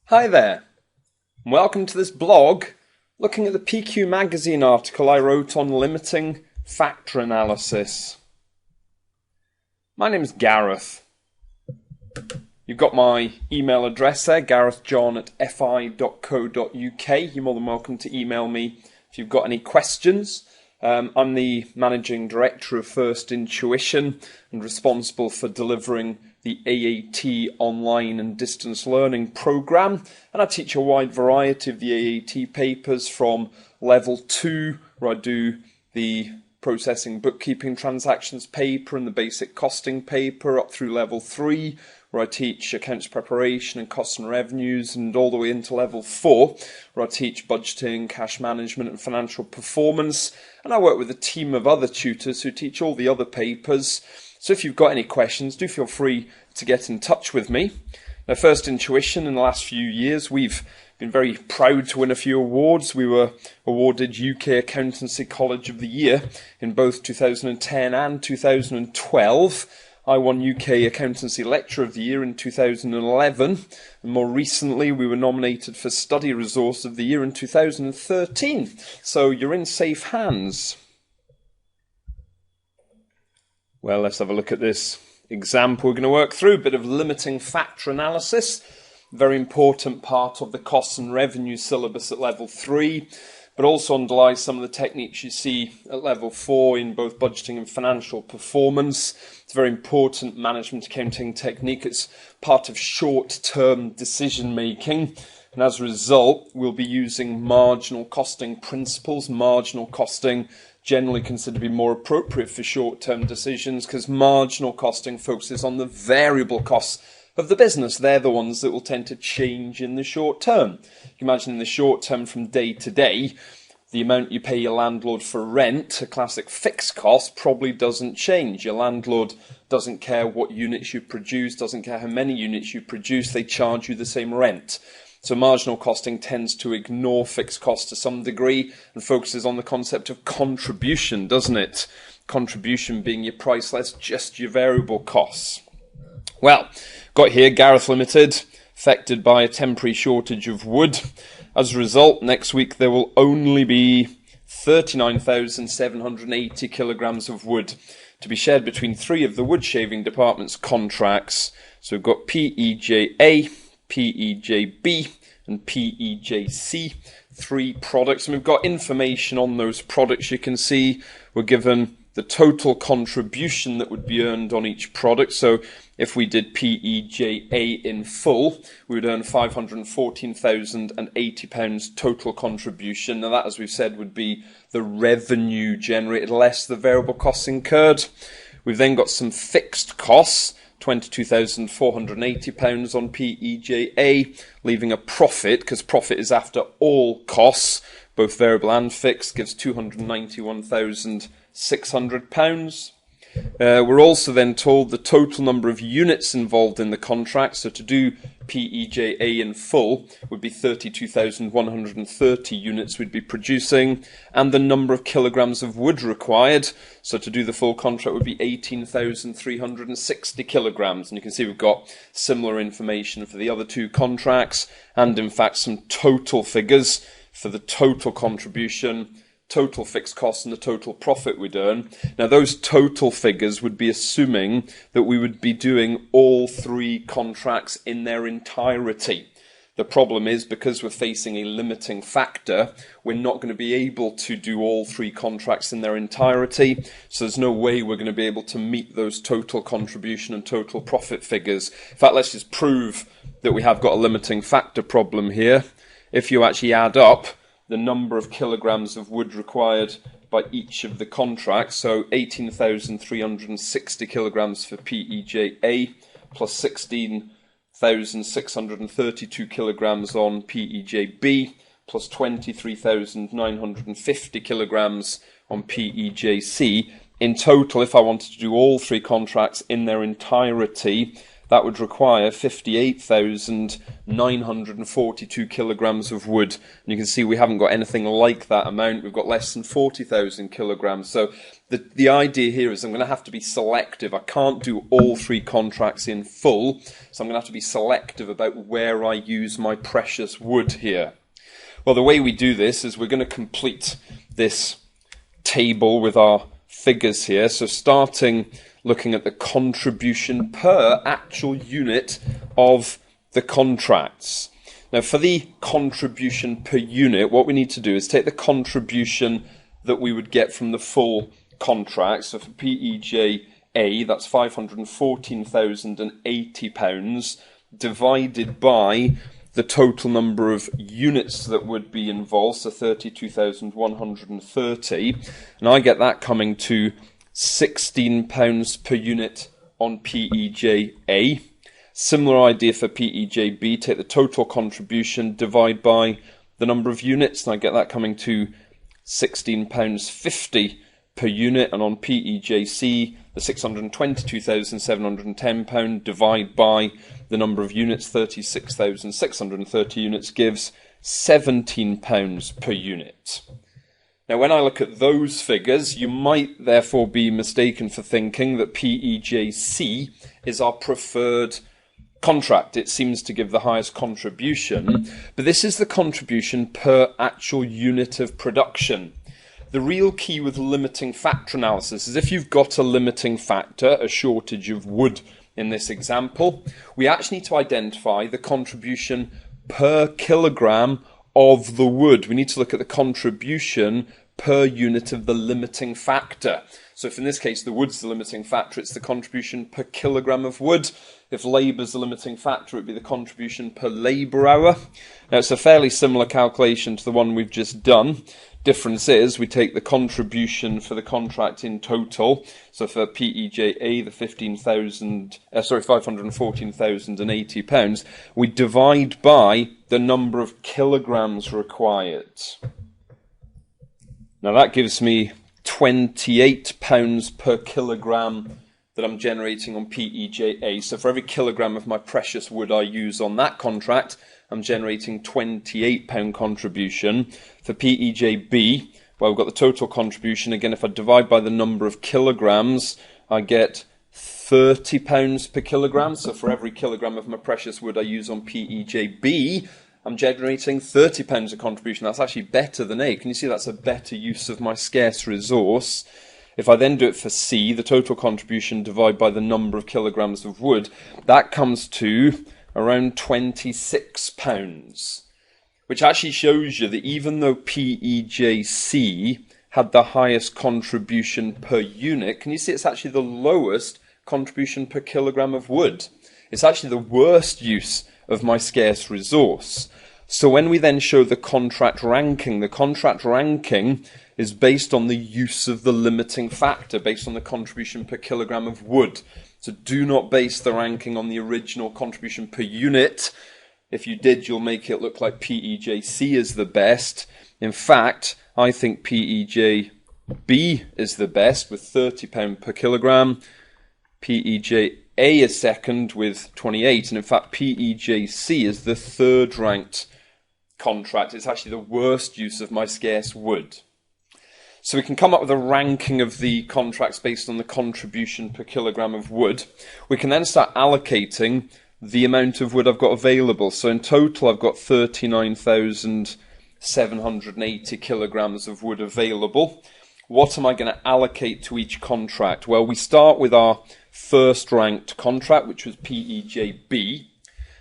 Hi there, and welcome to this blog looking at the PQ Magazine article I wrote on limiting factor analysis. My name is Gareth. You've got my email address there, garethjohn@fi.co.uk. You're more than welcome to email me if you've got any questions. I'm the Managing Director of First Intuition and responsible for delivering the AAT online and distance learning programme, and I teach a wide variety of the AAT papers from level 2, where I do the processing bookkeeping transactions paper and the basic costing paper, up through level 3, where I teach accounts preparation and costs and revenues, and all the way into level 4, where I teach budgeting, cash management and financial performance. And I work with a team of other tutors who teach all the other papers. So if you've got any questions, do feel free to get in touch with me. Now, First Intuition, in the last few years, we've been very proud to win a few awards. We were awarded UK Accountancy College of the Year in both 2010 and 2012. I won UK Accountancy Lecturer of the Year in 2011. And more recently, we were nominated for Study Resource of the Year in 2013. So you're in safe hands. Well, let's have a look at this example we're going to work through. A bit of limiting factor analysis. Very important part of the costs and revenue syllabus at level 3, but also underlies some of the techniques you see at level 4 in both budgeting and financial performance. It's a very important management accounting technique. It's part of short-term decision making. And as a result, we'll be using marginal costing principles. Marginal costing generally considered to be more appropriate for short-term decisions because marginal costing focuses on the variable costs of the business. They're the ones that will tend to change in the short term. You can imagine in the short term from day to day, the amount you pay your landlord for rent, a classic fixed cost, probably doesn't change. Your landlord doesn't care what units you produce, doesn't care how many units you produce, they charge you the same rent. So marginal costing tends to ignore fixed costs to some degree and focuses on the concept of contribution, doesn't it? Contribution being your price less just your variable costs. Well, got here Gareth Limited, affected by a temporary shortage of wood. As a result, next week there will only be 39,780 kilograms of wood to be shared between 3 of the wood shaving department's contracts. So we've got PEJA, PEJB and PEJC, 3 products, and we've got information on those products. You can see we're given the total contribution that would be earned on each product. So if we did PEJA in full, we would earn £514,080 total contribution. Now that, as we've said, would be the revenue generated less the variable costs incurred. We've then got some fixed costs, £22,480 on PEJA, leaving a profit, because profit is after all costs, both variable and fixed, gives £291,600. We're also then told the total number of units involved in the contract. So to do PEJA in full would be 32,130 units we'd be producing, and the number of kilograms of wood required. So to do the full contract would be 18,360 kilograms. And you can see we've got similar information for the other 2 contracts, and in fact some total figures for the total contribution, total fixed costs and the total profit we'd earn. Now those total figures would be assuming that we would be doing all 3 contracts in their entirety. The problem is, because we're facing a limiting factor, we're not going to be able to do all 3 contracts in their entirety, so there's no way we're going to be able to meet those total contribution and total profit figures. In fact, let's just prove that we have got a limiting factor problem here. If you actually add up the number of kilograms of wood required by each of the contracts, so 18,360 kilograms for PEJA plus 16,632 kilograms on PEJB plus 23,950 kilograms on PEJC. In total, if I wanted to do all 3 contracts in their entirety, that would require 58,942 kilograms of wood. And you can see we haven't got anything like that amount. We've got less than 40,000 kilograms. So the idea here is I'm going to have to be selective. I can't do all 3 contracts in full, so I'm going to have to be selective about where I use my precious wood here. Well, the way we do this is we're going to complete this table with our figures here. So starting looking at the contribution per actual unit of the contracts. Now, for the contribution per unit, what we need to do is take the contribution that we would get from the full contract. So for PEJA, that's £514,080 divided by the total number of units that would be involved, so 32,130. And I get that coming to £16 per unit on PEJA. Similar idea for PEJB, take the total contribution, divide by the number of units, and I get that coming to £16.50 per unit. And on PEJC, the £622,710, divide by the number of units, 36,630 units, gives £17 per unit. Now, when I look at those figures, you might therefore be mistaken for thinking that PEJC is our preferred contract. It seems to give the highest contribution, but this is the contribution per actual unit of production. The real key with limiting factor analysis is if you've got a limiting factor, a shortage of wood in this example, we actually need to identify the contribution per kilogram of the wood. We need to look at the contribution per unit of the limiting factor. So if in this case the wood's the limiting factor, it's the contribution per kilogram of wood. If labour's the limiting factor, it'd be the contribution per labour hour. Now it's a fairly similar calculation to the one we've just done. Difference is we take the contribution for the contract in total. So for PEJA, the £514,080, we divide by the number of kilograms required. Now that gives me £28 per kilogram that I'm generating on PEJA. So for every kilogram of my precious wood I use on that contract, I'm generating £28 contribution. For PEJB, well, we've got the total contribution. Again, if I divide by the number of kilograms, I get £30 per kilogram. So for every kilogram of my precious wood I use on PEJB, I'm generating £30 of contribution. That's actually better than A. Can you see that's a better use of my scarce resource? If I then do it for C, the total contribution divided by the number of kilograms of wood, that comes to around £26, which actually shows you that even though PEJC had the highest contribution per unit, can you see it's actually the lowest contribution per kilogram of wood? It's actually the worst use of my scarce resource. So when we then show the contract ranking is based on the use of the limiting factor, based on the contribution per kilogram of wood. So do not base the ranking on the original contribution per unit. If you did, you'll make it look like PEJC is the best. In fact, I think PEJB is the best with £30 per kilogram. PEJA is second with 28, and in fact PEJC is the third ranked contract. It's actually the worst use of my scarce wood. So we can come up with a ranking of the contracts based on the contribution per kilogram of wood. We can then start allocating the amount of wood I've got available. So in total I've got 39,780 kilograms of wood available. What am I going to allocate to each contract? Well, we start with our first ranked contract, which was PEJB.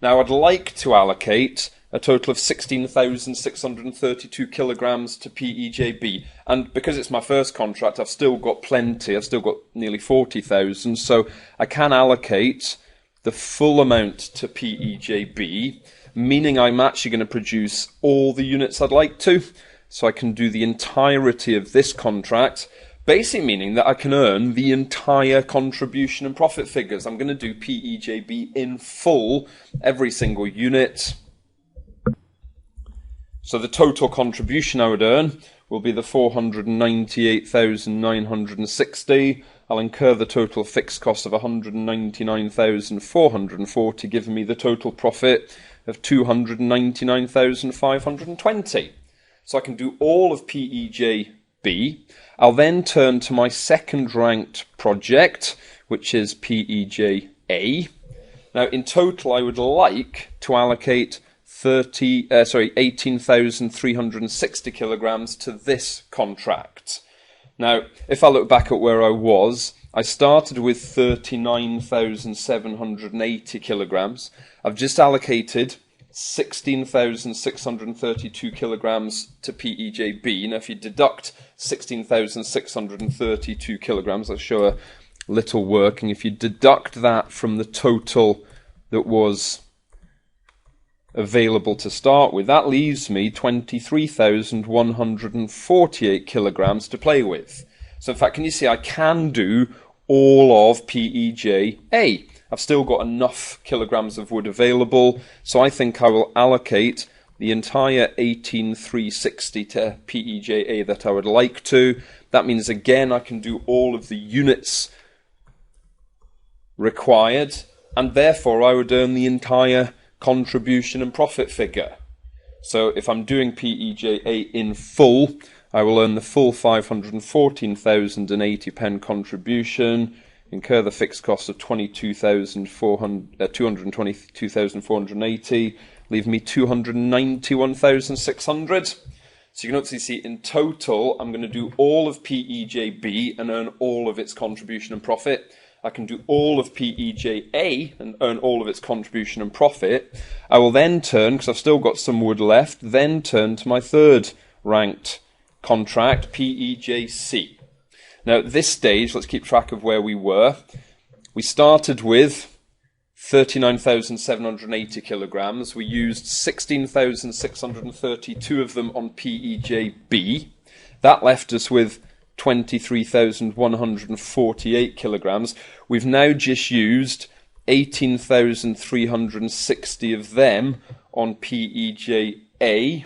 Now I'd like to allocate a total of 16,632 kilograms to PEJB, and because it's my first contract I've still got plenty, I've still got nearly 40,000, so I can allocate the full amount to PEJB, meaning I'm actually going to produce all the units I'd like to, so I can do the entirety of this contract, basically meaning that I can earn the entire contribution and profit figures. I'm going to do PEJB in full, every single unit. So the total contribution I would earn will be the 498,960. I'll incur the total fixed cost of 199,440, giving me the total profit of 299,520. So I can do all of PEJB. I'll then turn to my second ranked project, which is PEJA. Now, in total, I would like to allocate 18,360 kilograms to this contract. Now, if I look back at where I was, I started with 39,780 kilograms. I've just allocated 16,632 kilograms to PEJB. Now, if you deduct 16,632 kilograms, I'll show a little working. If you deduct that from the total that was available to start with, that leaves me 23,148 kilograms to play with. So in fact, can you see I can do all of PEJA? I've still got enough kilograms of wood available, so I think I will allocate the entire 18,360 to PEJA that I would like to. That means again I can do all of the units required, and therefore I would earn the entire contribution and profit figure. So if I'm doing PEJA in full, I will earn the full £514,080 contribution, incur the fixed cost of 222,480, leave me 291,600. So you can obviously see in total I'm going to do all of PEJB and earn all of its contribution and profit. I can do all of PEJA and earn all of its contribution and profit. I will then turn, because I've still got some wood left, then turn to my third ranked contract, PEJC. Now at this stage, let's keep track of where we were. We started with 39,780 kilograms. We used 16,632 of them on PEJB. That left us with 23,148 kilograms. We've now just used 18,360 of them on PEJA.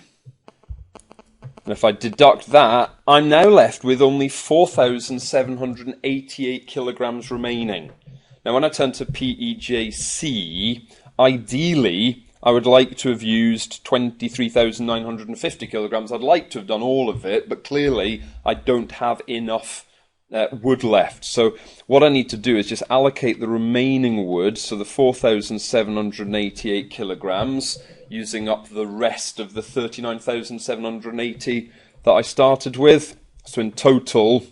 And if I deduct that, I'm now left with only 4,788 kilograms remaining. Now, when I turn to PEJC, ideally, I would like to have used 23,950 kilograms. I'd like to have done all of it, but clearly I don't have enough wood left. So what I need to do is just allocate the remaining wood, so the 4,788 kilograms, using up the rest of the 39,780 that I started with. So in total,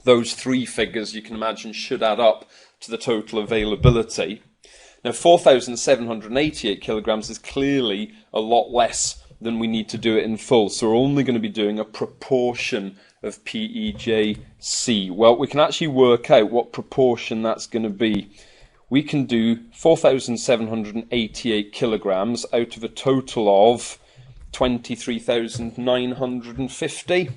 those three figures, you can imagine, should add up to the total availability. Now, 4,788 kilograms is clearly a lot less than we need to do it in full, so we're only going to be doing a proportion of PEJC. Well, we can actually work out what proportion that's going to be. We can do 4,788 kilograms out of a total of 23,950.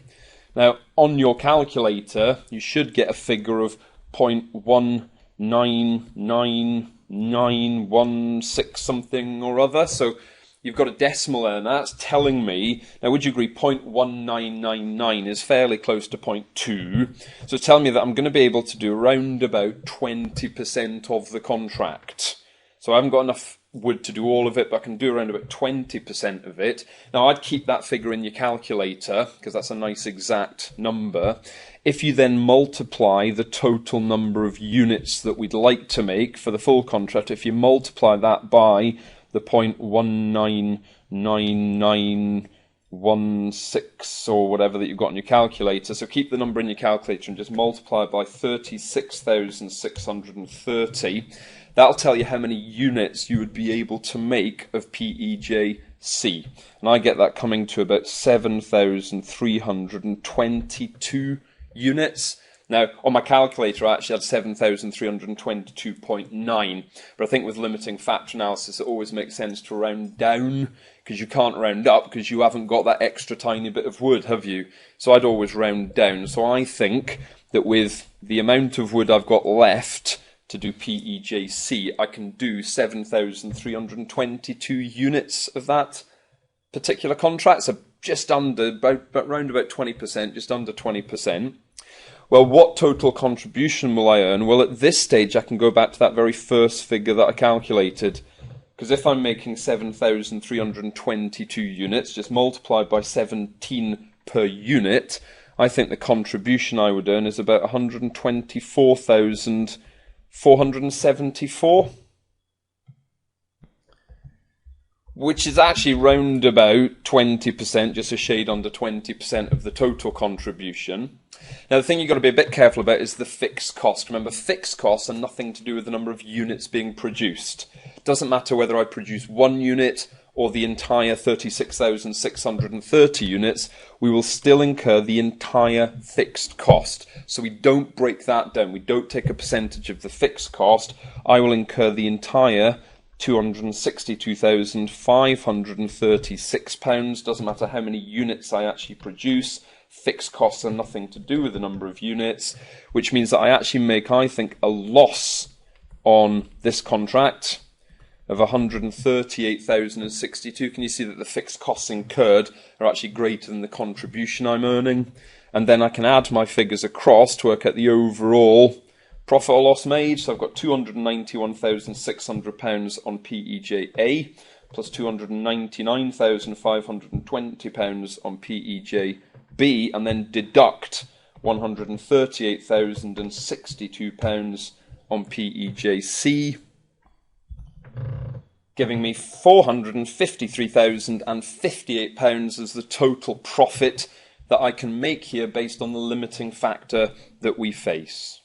Now, on your calculator, you should get a figure of 0.199916 something or other. So you've got a decimal there, and that's telling me, now would you agree 0.1999 is fairly close to 0.2, so it's telling me that I'm going to be able to do around about 20% of the contract. So I haven't got enough wood to do all of it, but I can do around about 20% of it. Now I'd keep that figure in your calculator, because that's a nice exact number. If you then multiply the total number of units that we'd like to make for the full contract, if you multiply that by the 0.199916 or whatever that you've got in your calculator, so keep the number in your calculator and just multiply by 36,630. That'll tell you how many units you would be able to make of PEJC. And I get that coming to about 7,322 units. Now, on my calculator, I actually had 7,322.9, but I think with limiting factor analysis, it always makes sense to round down, because you can't round up, because you haven't got that extra tiny bit of wood, have you? So I'd always round down. So I think that with the amount of wood I've got left to do PEJC, I can do 7,322 units of that particular contract, so just under, around about 20%, just under 20%. Well, what total contribution will I earn? Well, at this stage, I can go back to that very first figure that I calculated. Because if I'm making 7,322 units, just multiplied by 17 per unit, I think the contribution I would earn is about 124,474. Which is actually round about 20%, just a shade under 20% of the total contribution. Now, the thing you've got to be a bit careful about is the fixed cost. Remember, fixed costs are nothing to do with the number of units being produced. It doesn't matter whether I produce 1 unit or the entire 36,630 units, we will still incur the entire fixed cost. So we don't break that down. We don't take a percentage of the fixed cost. I will incur the entire £262,536. Doesn't matter how many units I actually produce. Fixed costs are nothing to do with the number of units, which means that I actually make, I think, a loss on this contract of 138,062. Can you see that the fixed costs incurred are actually greater than the contribution I'm earning? And then I can add my figures across to work out the overall profit or loss made. So I've got £291,600 on PEJ-A plus £299,520 on PEJ-B, and then deduct £138,062 on PEJ-C, giving me £453,058 as the total profit that I can make here based on the limiting factor that we face.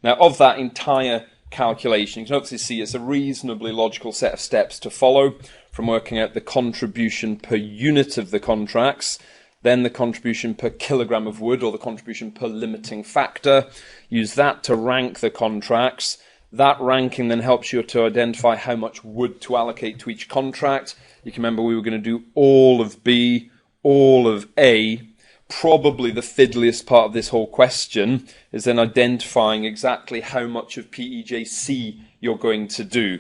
Now, of that entire calculation, you can obviously see it's a reasonably logical set of steps to follow, from working out the contribution per unit of the contracts, then the contribution per kilogram of wood, or the contribution per limiting factor. Use that to rank the contracts. That ranking then helps you to identify how much wood to allocate to each contract. You can remember we were going to do all of B, all of A. Probably the fiddliest part of this whole question is then identifying exactly how much of PEJ-C you're going to do.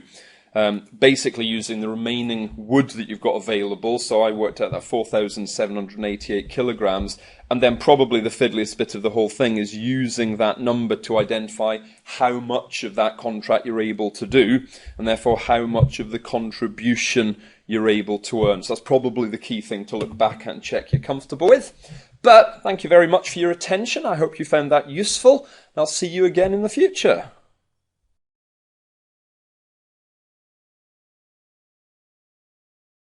Basically using the remaining wood that you've got available. So I worked out that 4,788 kilograms. And then probably the fiddliest bit of the whole thing is using that number to identify how much of that contract you're able to do, and therefore how much of the contribution you're able to earn. So that's probably the key thing to look back at and check you're comfortable with. But thank you very much for your attention. I hope you found that useful. I'll see you again in the future.